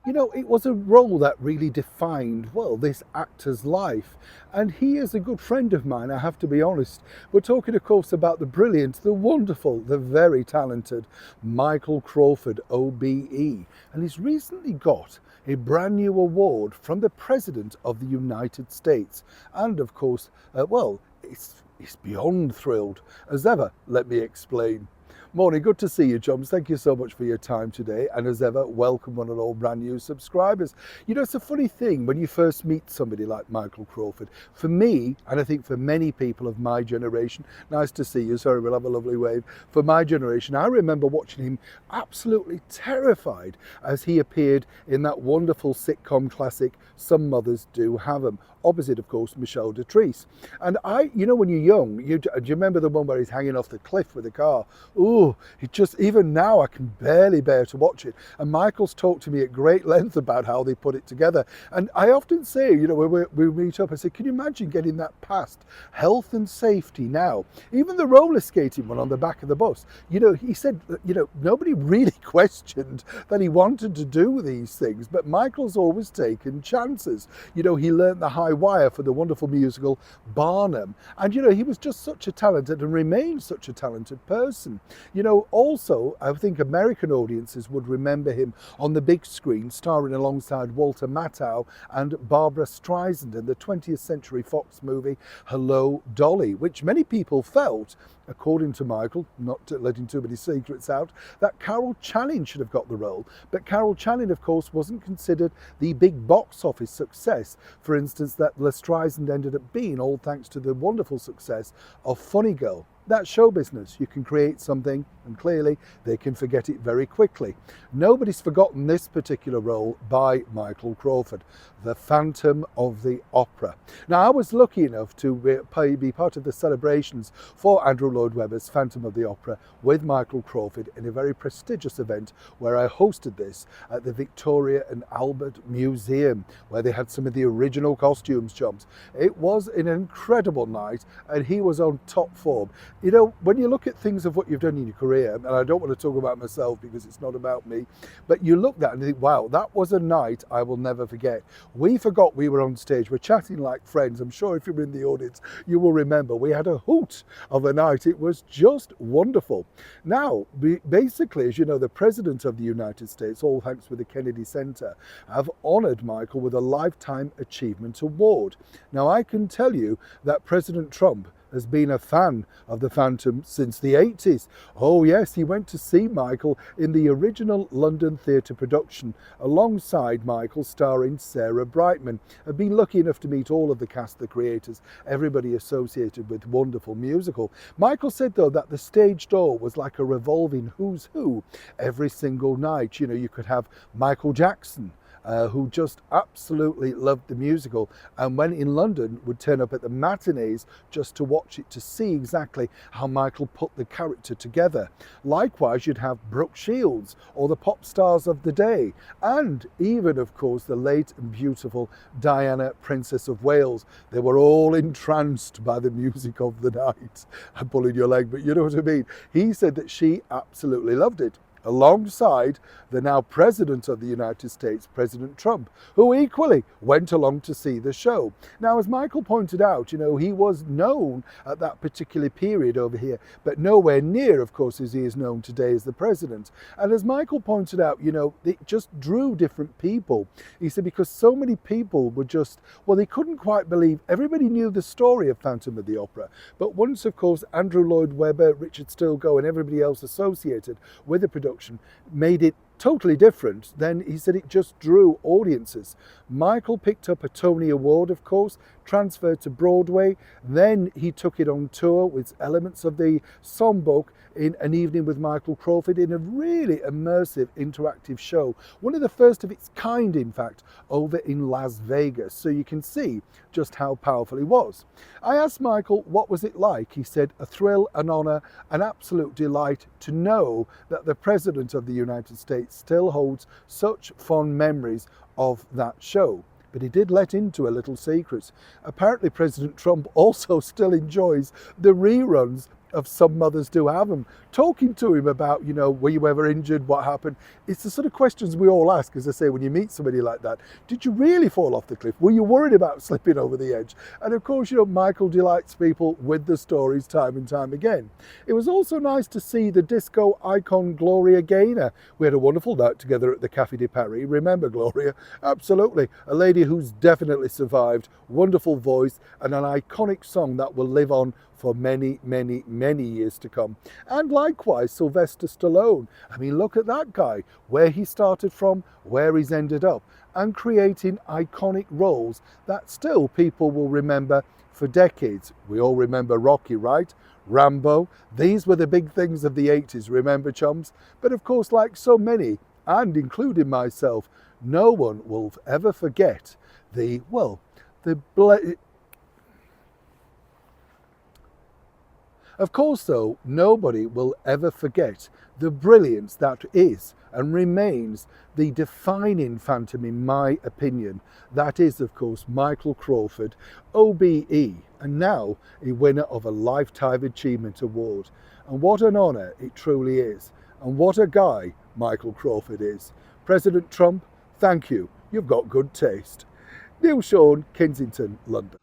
It was a role that really defined, well, this actor's life. And he is a good friend of mine, I have to be honest. We're talking, of course, about the brilliant, the wonderful, the very talented Michael Crawford, OBE. And he's recently got a brand new award from the President of the United States. And, of course, it's beyond thrilled. As ever, let me explain. Morning, good to see you, chums. Thank you so much for your time today. And as ever, welcome one and all brand new subscribers. It's a funny thing when you first meet somebody like Michael Crawford. For me, and I think for many people of my generation, nice to see you. Sorry, we'll have a lovely wave. For my generation, I remember watching him absolutely terrified as he appeared in that wonderful sitcom classic, Some Mothers Do Have 'Em, opposite, of course, Michelle Doutrice. And when you're young, do you remember the one where he's hanging off the cliff with the car? Ooh, even now I can barely bear to watch it. And Michael's talked to me at great length about how they put it together. And I often say, when we meet up, I say, can you imagine getting that past health and safety now? Even the roller skating one on the back of the bus. He said, nobody really questioned that he wanted to do these things, but Michael's always taken chances. He learnt the high wire for the wonderful musical Barnum. And, he was just such a talented and remains such a talented person. Also, I think American audiences would remember him on the big screen, starring alongside Walter Matthau and Barbara Streisand in the 20th Century Fox movie Hello, Dolly, which many people felt, according to Michael, not letting too many secrets out, that Carol Channing should have got the role. But Carol Channing, of course, wasn't considered the big box office success, for instance, that La Streisand ended up being, all thanks to the wonderful success of Funny Girl. That's show business. You can create something and clearly they can forget it very quickly. Nobody's forgotten this particular role by Michael Crawford, the Phantom of the Opera. Now, I was lucky enough to be part of the celebrations for Andrew Lloyd Webber's Phantom of the Opera with Michael Crawford in a very prestigious event where I hosted this at the Victoria and Albert Museum, where they had some of the original costumes, chums. It was an incredible night and he was on top form. When you look at things of what you've done in your career, and I don't want to talk about myself because it's not about me, but you look at that and think, wow, that was a night I will never forget. We forgot we were on stage. We're chatting like friends. I'm sure if you're in the audience, you will remember we had a hoot of a night. It was just wonderful. Now, basically, as you know, the President of the United States, all thanks to the Kennedy Center, have honored Michael with a Lifetime Achievement Award. Now, I can tell you that President Trump has been a fan of the Phantom since the 80s. Oh yes, he went to see Michael in the original London theatre production alongside Michael, starring Sarah Brightman. I've been lucky enough to meet all of the cast, the creators, everybody associated with wonderful musical. Michael said though that the stage door was like a revolving who's who every single night. You could have Michael Jackson, who just absolutely loved the musical, and when in London would turn up at the matinees just to watch it, to see exactly how Michael put the character together. Likewise, you'd have Brooke Shields or the pop stars of the day, and even, of course, the late and beautiful Diana, Princess of Wales. They were all entranced by the music of the night. I'm pulling your leg, but you know what I mean. He said that she absolutely loved it, alongside the now President of the United States, President Trump, who equally went along to see the show. Now, as Michael pointed out, he was known at that particular period over here, but nowhere near, of course, as he is known today as the President. And as Michael pointed out, it just drew different people. He said because so many people were just, well, they couldn't quite believe, everybody knew the story of Phantom of the Opera, but once, of course, Andrew Lloyd Webber, Richard Stilgoe, and everybody else associated with the production made it totally different, then he said it just drew audiences. Michael picked up a Tony Award, of course, transferred to Broadway, then he took it on tour with elements of the songbook in An Evening with Michael Crawford in a really immersive interactive show, one of the first of its kind, in fact, over in Las Vegas, so you can see just how powerful he was. I asked Michael what was it like. He said, a thrill, an honor, an absolute delight to know that the President of the United States still holds such fond memories of that show. But he did let into a little secret. Apparently President Trump also still enjoys the reruns of some mothers do have them, talking to him about, you know, were you ever injured, what happened? It's the sort of questions we all ask, as I say, when you meet somebody like that. Did you really fall off the cliff? Were you worried about slipping over the edge? And of course, you know, Michael delights people with the stories time and time again. It was also nice to see the disco icon Gloria Gaynor. We had a wonderful night together at the Café de Paris. Remember Gloria? Absolutely. A lady who's definitely survived, wonderful voice, and an iconic song that will live on for many, many, many years to come. And likewise, Sylvester Stallone. I mean, look at that guy, where he started from, where he's ended up, and creating iconic roles that still people will remember for decades. We all remember Rocky, right? Rambo. These were the big things of the 80s, remember, chums? But of course, like so many, and including myself, no one will ever forget Of course, though, nobody will ever forget the brilliance that is and remains the defining phantom, in my opinion. That is, of course, Michael Crawford, OBE, and now a winner of a Lifetime Achievement Award. And what an honour it truly is. And what a guy Michael Crawford is. President Trump, thank you. You've got good taste. Neil Sean, Kensington, London.